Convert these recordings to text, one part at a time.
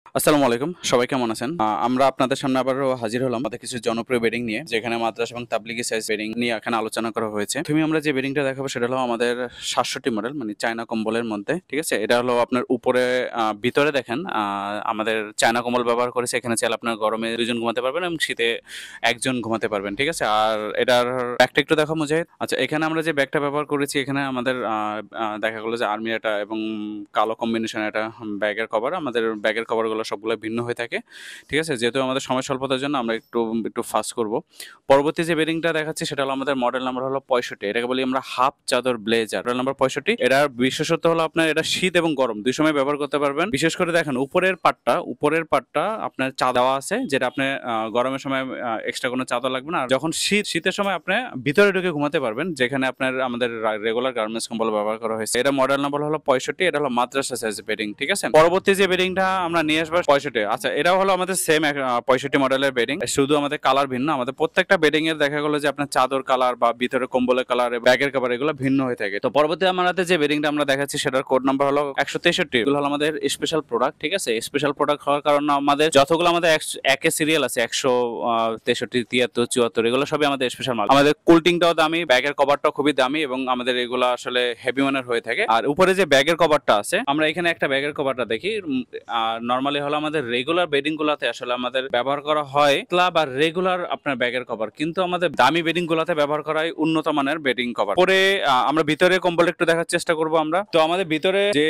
আসসালামু আলাইকুম, সবাই কেমন আছেন? আমরা আপনাদের সামনে আবারও হাজির হলাম আমাদের কিছু জনপ্রিয় বেডিং নিয়ে, যেখানে মাদ্রাসা এবং তাবলিগি সাইজ বেডিং নিয়ে এখানে আলোচনা করা হয়েছে। তুমি আমরা যে বেডিংটা দেখাবো সেটা হলো আমাদের 67 মডেল, মানে চায়না কম্বলের মধ্যে। ঠিক আছে, এটা হলো আপনার উপরে ভিতরে দেখেন আমাদের চায়না কম্বল ব্যবহার করেছে। এখানে চাইলে আপনার গরমে 2 জন ঘুমাতে পারবেন এবং শীতে 1 জন ঘুমাতে পারবেন। ঠিক আছে, আর এটার ব্যাগটা একটু দেখো মুজাহিদ। আচ্ছা, এখানে আমরা যে ব্যাগটা ব্যবহার করেছি, এখানে আমাদের দেখা গেলো যে আর্মি এটা এবং কালো কম্বিনেশন এটা ব্যাগের কভার। আমাদের ব্যাগের কভারগুলো সবগুলো ভিন্ন হয়ে থাকে। ঠিক আছে, যেহেতু আমাদের সময় স্বল্পতার জন্য আমরা একটু একটু ফাস্ট করব। পরবর্তী যে বেডিংটা দেখাচ্ছি সেটা হলো আমাদের মডেল নাম্বার হলো 65। এটাকে বলি আমরা হাফ চাদর ব্লেজার, মডেল নাম্বার 65। এটার বিশেষত্ব হলো আপনার এটা শীত এবং গরম দুই সময় ব্যবহার করতে পারবেন। বিশেষ করে দেখেন উপরের পাটটা আপনার চাদর দেওয়া আছে, যেটা আপনি গরমের সময় এক্সট্রা কোনো চাদর লাগবে না। আর যখন শীতের সময় আপনি ভিতরে ঢুকে ঘুমাতে পারবেন, যেখানে আপনার আমাদের রেগুলার গার্মেন্টস কম্বল ব্যবহার করা হয়েছে। এটা মডেল নাম্বার হলো 65। এটা হলো মাদ্রাসা সাইজ বেডিং। ঠিক আছে, পরবর্তী যে বেডিংটা আমরা নিয়ে আসবো 65। আচ্ছা, এটাও হলো আমাদের সেম 65 মডেলের বেডিং, শুধু আমাদের কালার ভিন্ন। আমাদের প্রত্যেকটা বেডিং এর দেখা গেলো যে আপনার চাদর কালার বা ভিতরে কম্বলের কালার, ব্যাগের কাভার এগুলো ভিন্ন হয়ে থাকে। তো পরবর্তী আমাদের যে বেডিংটা আমরা দেখাচ্ছি সেটার কোড নাম্বার হলো 163। এগুলো হলো আমাদের স্পেশাল প্রোডাক্ট। ঠিক আছে, স্পেশাল প্রোডাক্ট হওয়ার কারণে আমাদের যতগুলো আমাদের একে সিরিয়াল আছে 163, 73, 74, এগুলো সবই আমাদের স্পেশাল মাল। আমাদের কুলটিংটাও দামি, ব্যাগের কভারটাও খুবই দামি এবং আমাদের এগুলো আসলে হেভি মানের হয়ে থাকে। আর উপরে যে ব্যাগের কভারটা আছে, আমরা এখানে একটা ব্যাগের কভারটা দেখি। নরমালি হলো আমাদের রেগুলার বেডিং গুলাতে আসলে আমাদের ব্যবহার করা হয় ক্লাব আর রেগুলার আপনার ব্যাগের কভার, কিন্তু আমাদের দামি বেডিং গুলাতে ব্যবহার করা হয় উন্নত মানের বেডিং কভার। পরে আমরা ভিতরে কম্বল একটু দেখার চেষ্টা করব। আমরা তো আমাদের ভিতরে যে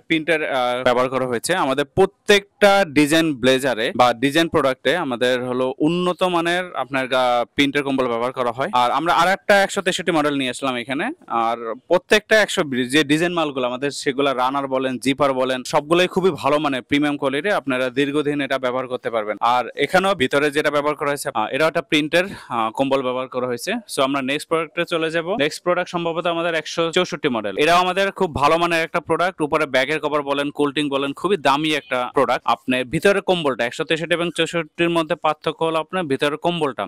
প্রিন্টার ব্যবহার করা হয়েছে, আমাদের প্রত্যেকটা ডিজাইন ব্লেজারে বা ডিজাইন প্রোডাক্টে আমাদের হলো উন্নত মানের আপনার প্রিন্টার কম্বল ব্যবহার করা হয়। আর আমরা আর একটা 163 মডেল নিয়ে আসলাম এখানে। আর প্রত্যেকটা 100 যে ডিজাইন মালগুলো আমাদের, সেগুলো রানার বলেন, জিপার বলেন, সবগুলোই খুবই ভালো মানের প্রিমিয়াম কোয়ালিটি। আপনারা দীর্ঘদিন এটা ব্যবহার করতে পারবেন। আর এখানেও ভিতরে যেটা ব্যবহার করা হয়েছে, এটা একটা প্রিন্টের কম্বল ব্যবহার করা হয়েছে। সো আমরা নেক্সট প্রোডাক্টে চলে যাব। নেক্সট প্রোডাক্ট সম্ভবত আমাদের 164 মডেল। এটাও আমাদের খুব ভালো মানের একটা প্রোডাক্ট। উপরে ব্যাগের কভার বলেন, কুলটিং বলেন, খুবই দামি একটা প্রোডাক্ট। আপনার ভিতরে কম্বলটা 163 এবং 64 মধ্যে পার্থক্য হলো আপনার ভিতরে কম্বলটা।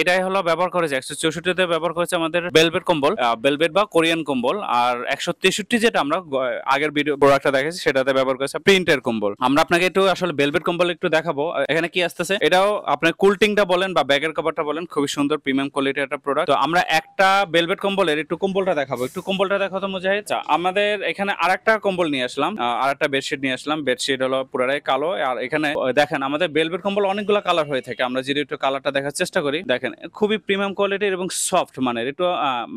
এটাই হলো ব্যবহার করেছে 164-তে ব্যবহার করেছে আমাদের বেলভেট কম্বল, বেলভেট বা কোরিয়ান কম্বল। আর 163 যেটা আমরা আগের ভিডিও প্রোডাক্টটা দেখেছি সেটাতে ব্যবহার করেছে প্রিন্টের কম্বল। আমরা আপনাকে একটু আসলে বেলভেট কম্বল একটু দেখাবো। এখানে কি আসতেছে, এটাও আপনার কুলটিংটা বলেন বা ব্যাগের কভারটা বলেন, খুবই সুন্দর প্রিমিয়াম কোয়ালিটির একটা প্রোডাক্ট। তো আমরা একটা বেলভেট কম্বলের একটু কম্বলটা দেখাবো। একটু কম্বলটা দেখাতো মুজাহিদ। আমাদের এখানে আরেকটা কম্বল নিয়ে আসলাম, আরেকটা বেডশিট নিয়ে আসলাম। বেডশিট হলো পুরাটাই কালো। আর এখানে দেখেন আমাদের বেলভেট কম্বল অনেকগুলো কালার হয়ে থাকে। আমরা যদি একটু কালারটা দেখার চেষ্টা করি, দেখেন খুবই প্রিমিয়াম কোয়ালিটির এবং সফট মানের। একটু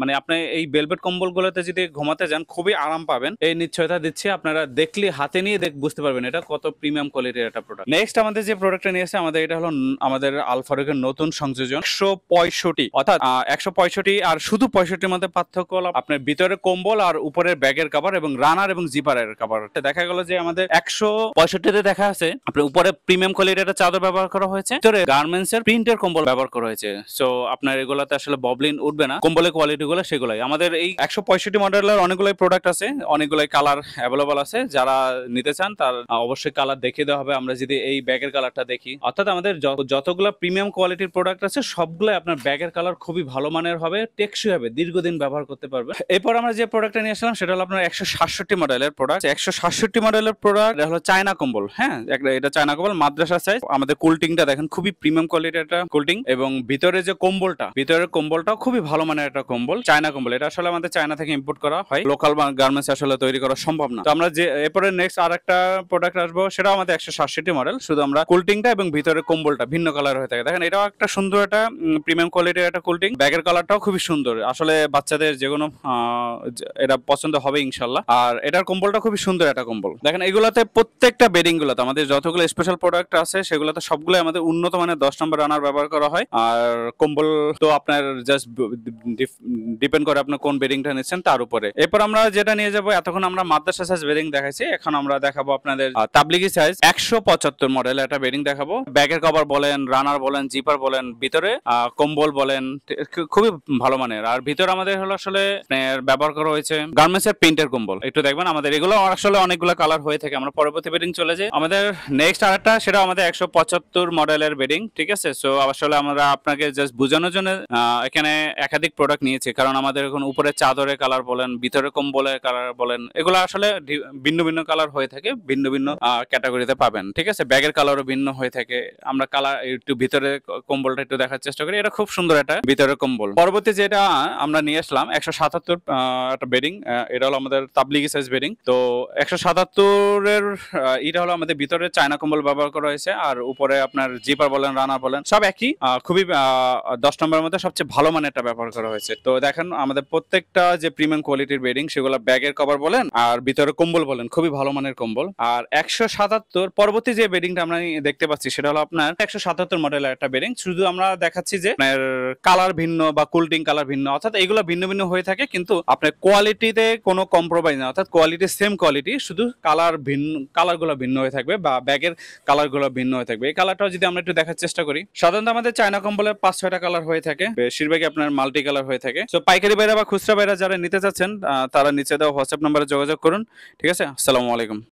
মানে আপনি এই বেলভেট কম্বল গুলোতে যদি ঘুমাতে যান খুবই আরাম পাবেন, এই নিশ্চয়তা দিচ্ছি। আপনারা দেখলে হাতে নিয়ে বুঝতে পারবেন এটা কত প্রিমিয়াম কোয়ালিটির একটা প্রোডাক্ট। নেক্সট আমাদের যে প্রোডাক্টটা নিয়ে এসেছে, আমাদের এটা হলো আমাদের আল ফারুকের নতুন সংযোজন 165, অর্থাৎ 165। আর শুধু 65-র মধ্যে পার্থক্য হলো আপনার ভিতরে কম্বল আর উপরের ব্যাগের কভার এবং রানার এবং জিপারের কভার। দেখা গেল যে আমাদের 165-তে দেখা আছে আপনার উপরে প্রিমিয়াম কোয়ালিটির একটা চাদর ব্যবহার করা হয়েছে, ভিতরে গার্মেন্টস এর প্রিন্টের কম্বল ব্যবহার করা হয়েছে। সো আপনার এগুলাতে আসলে ববলিন উঠবে না, কম্বলের কোয়ালিটি গুলো সেগুলাই। আমাদের এই 165 মডেলের অনেকগুলাই প্রোডাক্ট আছে, অনেকগুলাই কালার অ্যাভেলেবল আছে। যারা নিতে চান তার অবশ্যই কালার দেখিয়ে দেওয়া হবে। আমরা যদি এই ব্যাগের কালারটা দেখি, অর্থাৎ আমাদের যতগুলো প্রিমিয়াম কোয়ালিটির প্রোডাক্ট আছে সবগুলো আপনার ব্যাগের কালার খুবই ভালো মানের হবে, টেকসই হবে, দীর্ঘদিন ব্যবহার করতে পারবে। এরপর আমরা যে প্রোডাক্টটা নিয়ে আসলাম সেটা হলো আপনার 167 মডেলের প্রোডাক্ট। 167 মডেলের প্রোডাক্ট হলো চায়না কম্বল। হ্যাঁ, এটা চায়না কম্বল মাদ্রাসা সাইজ। আমাদের কুলটিংটা দেখেন খুবই প্রিমিয়াম কোয়ালিটির একটা কুলটিং, এবং ভিতরে যে কম্বলটা, ভিতরের কম্বলটাও খুবই ভালো মানের একটা কম্বল, চায়না কম্বল। এটা আসলে আমাদের চায়না থেকে ইম্পোর্ট করা হয়, লোকাল গার্মেন্টস আসলে তৈরি করা সম্ভব না। তো আমরা যে এরপরে নেক্সট আরেকটা প্রোডাক্ট আসবো, সেটাও আমাদের 167 মডেল। শুধু আমরা কুলটিংটা এবং ভিতরে কম্বলটা ভিন্ন কালার হয়ে থাকে। দেখেন এটাও একটা সুন্দর একটা প্রিমিয়াম কোয়ালিটির একটা কুলটিং। ব্যাগের কালারটাও খুবই সুন্দর, আসলে বাচ্চাদের যে কোনো এটা পছন্দ হবে ইনশাল্লাহ। আর এটার কম্বলটা খুবই সুন্দর একটা কম্বল। দেখেন এগুলাতে প্রত্যেকটা বেডিং গুলোতে আমাদের যতগুলো স্পেশাল প্রোডাক্ট আছে সেগুলোতে সবগুলো আমাদের উন্নত মানের 10 নম্বর রানার ব্যবহার করা হয়। আর কম্বল তো আপনার জাস্ট ডিপেন্ড করে আপনি কোন বেডিংটা নিচ্ছেন তার উপরে। এরপর আমরা যেটা নিয়ে যাবো, এতক্ষণ আমরা মাদ্রাসা সাইজ বেডিং দেখাইছি, এখন আমরা দেখাবো আপনাদের তাবলিগি সাইজ 175 মডেল একটা বেডিং দেখাবো। ব্যাগের কভার বলেন, রানার বলেন, জিপার বলেন, ভিতরে কম্বল বলেন, খুবই ভালো মানের। আর ভিতরে আমাদের হলো আসলে ব্যবহার করা হয়েছে গার্মেন্টস এর প্রিন্টের কম্বল। একটু দেখবেন আমাদের এগুলো আসলে অনেকগুলো কালার হয়ে থাকে। আমরা পরবর্তী বেডিং চলে যাই। আমাদের নেক্সট আরেকটা, সেটা আমাদের 175 মডেলের বেডিং। ঠিক আছে, সো আসলে আমরা আপনাকে জাস্ট বোঝানোর জন্য এখানে একাধিক প্রোডাক্ট নিয়েছি, কারণ আমাদের এখন উপরে চাদরের কালার বলেন, ভিতরে কম্বলের কালার বলেন, এগুলো আসলে ভিন্ন ভিন্ন কালার হয়ে থাকে, ভিন্ন ভিন্ন ক্যাটাগরি ক্যাটাগরিতে পাবেন, ঠিক আছে। ব্যাগের কালারও ভিন্ন হয়ে থাকে। আমরা কালার একটু ভিতরে কম্বলটা একটু দেখার চেষ্টা করি। এটা খুব সুন্দর একটা ভিতরের কম্বল। পরবর্তী যেটা আমরা নিয়ে আসলাম 177 একটা বেডিং। এটা হলো আমাদের তাবলিগি সাইজ বেডিং। তো 177 এর এটা হলো আমাদের ভিতরে চায়না কম্বল ব্যবহার করা হয়েছে, আর উপরে আপনার জিপার বলেন রানার বলেন সব একই। খুবই 10 নম্বরের মধ্যে সবচেয়ে ভালো মানের একটা ব্যবহার করা হয়েছে। তো দেখেন আমাদের প্রত্যেকটা যে প্রিমিয়াম কোয়ালিটির বেডিং সেগুলো ব্যাগের কভার বলেন আর ভিতরে কম্বল বলেন খুবই ভালো মানের কম্বল। আর 177 পরবর্তী যে বেডিংটা আমরা দেখতে পাচ্ছি সেটা হলো আপনার 177 মডেলের একটা বেডিং। শুধু আমরা দেখাচ্ছি যে আপনার কালার ভিন্ন বা কুলটিং কালার ভিন্ন, অর্থাৎ এগুলো ভিন্ন ভিন্ন হয়ে থাকে, কিন্তু আপনার কোয়ালিটিতে কোনো কম্প্রোমাইজ না, অর্থাৎ কোয়ালিটি সেম কোয়ালিটি, শুধু কালার ভিন্ন, কালারগুলো ভিন্ন হয়ে থাকবে বা ব্যাগের কালারগুলো ভিন্ন হয়ে থাকবে। এই কালারটাও যদি আমরা একটু দেখার চেষ্টা করি, সাধারণত আমাদের চায়না কম্বলের 5-6টা কালার হয়ে থাকে, বেশিরভাগই আপনার মাল্টি কালার হয়ে থাকে। তো পাইকারি বাইরা বা খুচরা বাইরা যারা নিতে চাচ্ছেন তারা নিচে দেওয়া হোয়াটসঅ্যাপ নম্বরে যোগাযোগ করুন। ঠিক আছে, আসসালামু আলাইকুম।